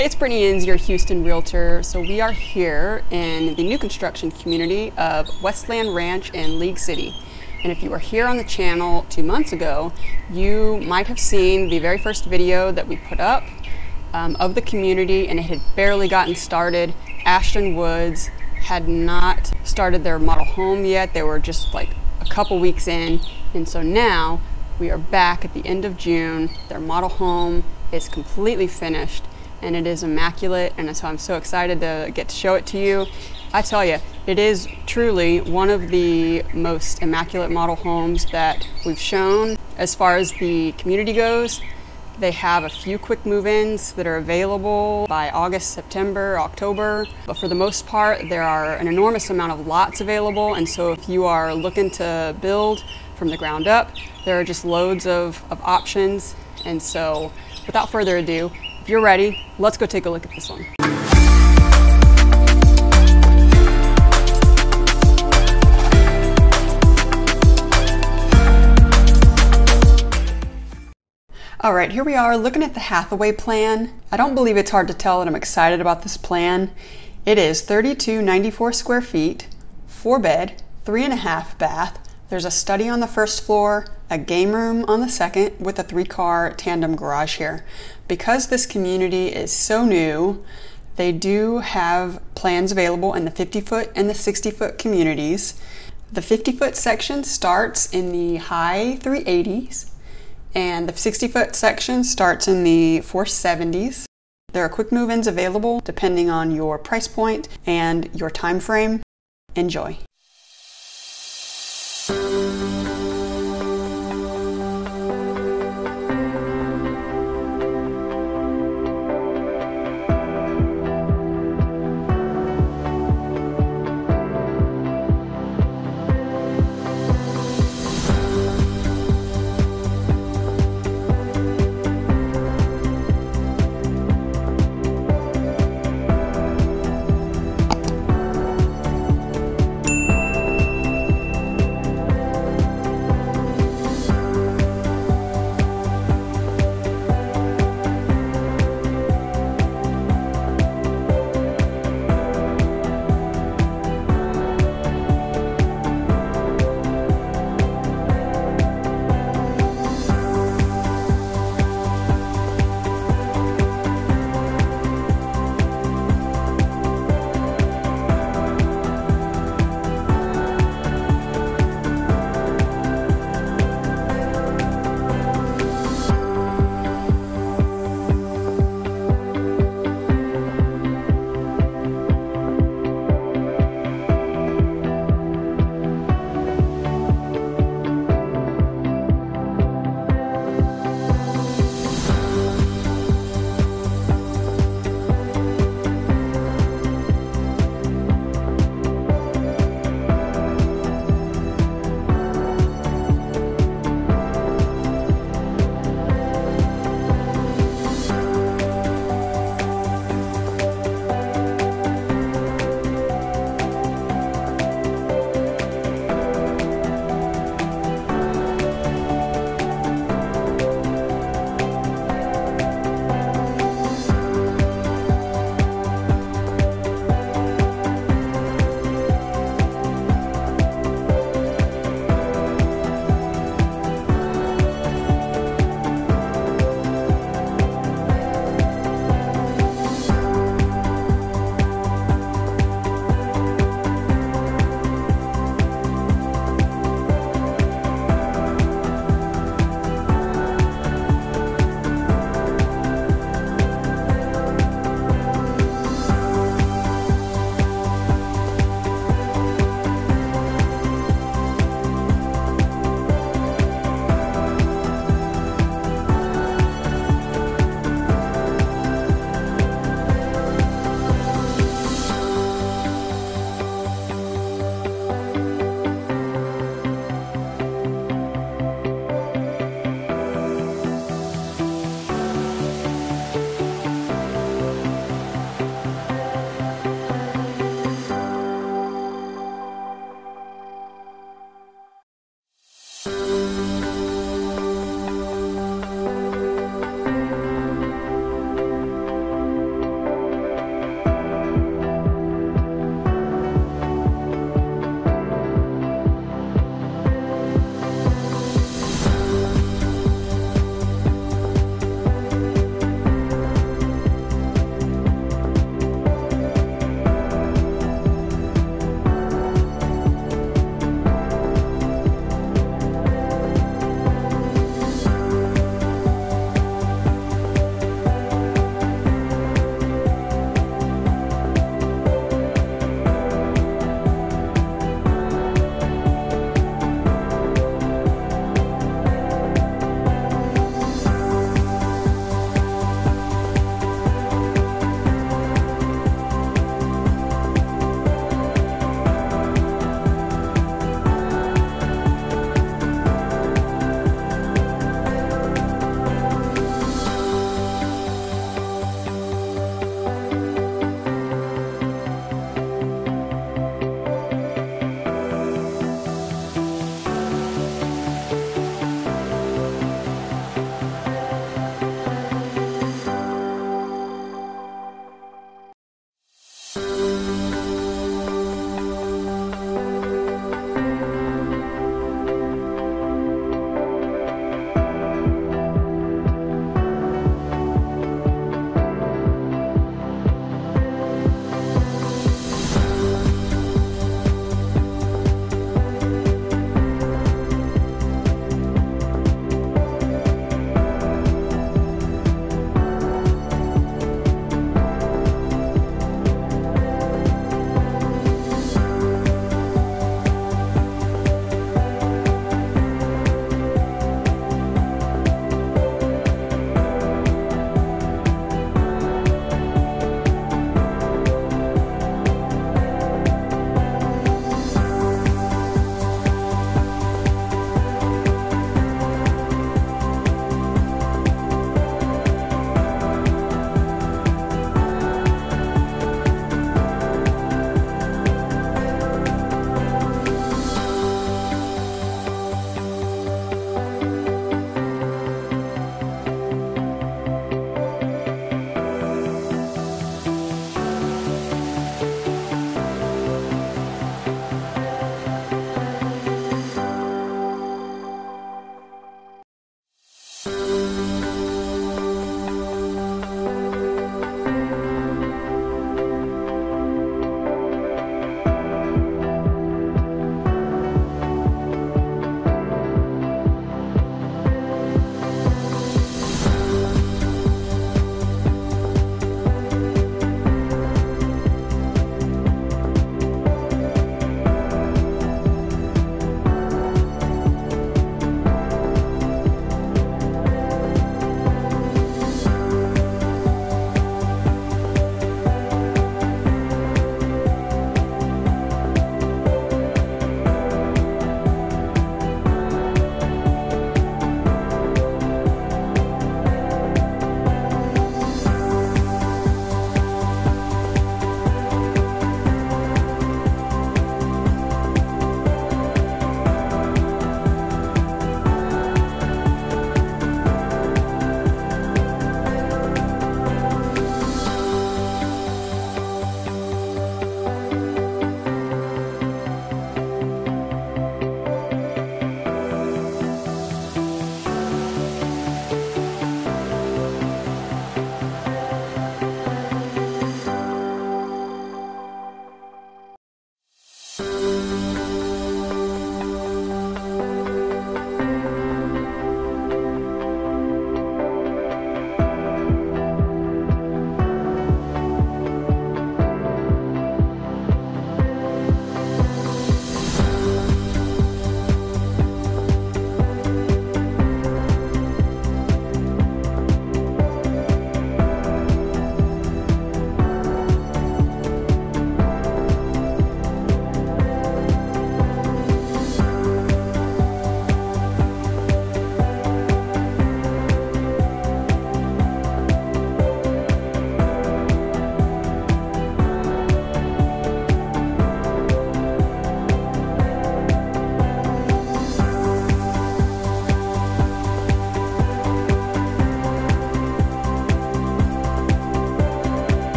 Hey, it's Brittany, your Houston Realtor. So we are here in the new construction community of Westland Ranch in League City. And if you were here on the channel 2 months ago, you might have seen the very first video that we put up of the community, and it had barely gotten started. Ashton Woods had not started their model home yet. They were just like a couple weeks in. And so now we are back at the end of June. Their model home is completely finished and it is immaculate, and so I'm so excited to get to show it to you. I tell you, it is truly one of the most immaculate model homes that we've shown. As far as the community goes, they have a few quick move-ins that are available by August, September, October. But for the most part, there are an enormous amount of lots available. And so if you are looking to build from the ground up, there are just loads of options. And so without further ado, if you're ready, let's go take a look at this one. All right, here we are looking at the Hathaway plan. I don't believe it's hard to tell that I'm excited about this plan. It is 3294 square feet, 4-bed, 3.5 bath. There's a study on the first floor, a game room on the second, with a 3-car tandem garage here. Because this community is so new, they do have plans available in the 50-foot and the 60-foot communities. The 50-foot section starts in the high 380s, and the 60-foot section starts in the 470s. There are quick move-ins available depending on your price point and your time frame. Enjoy.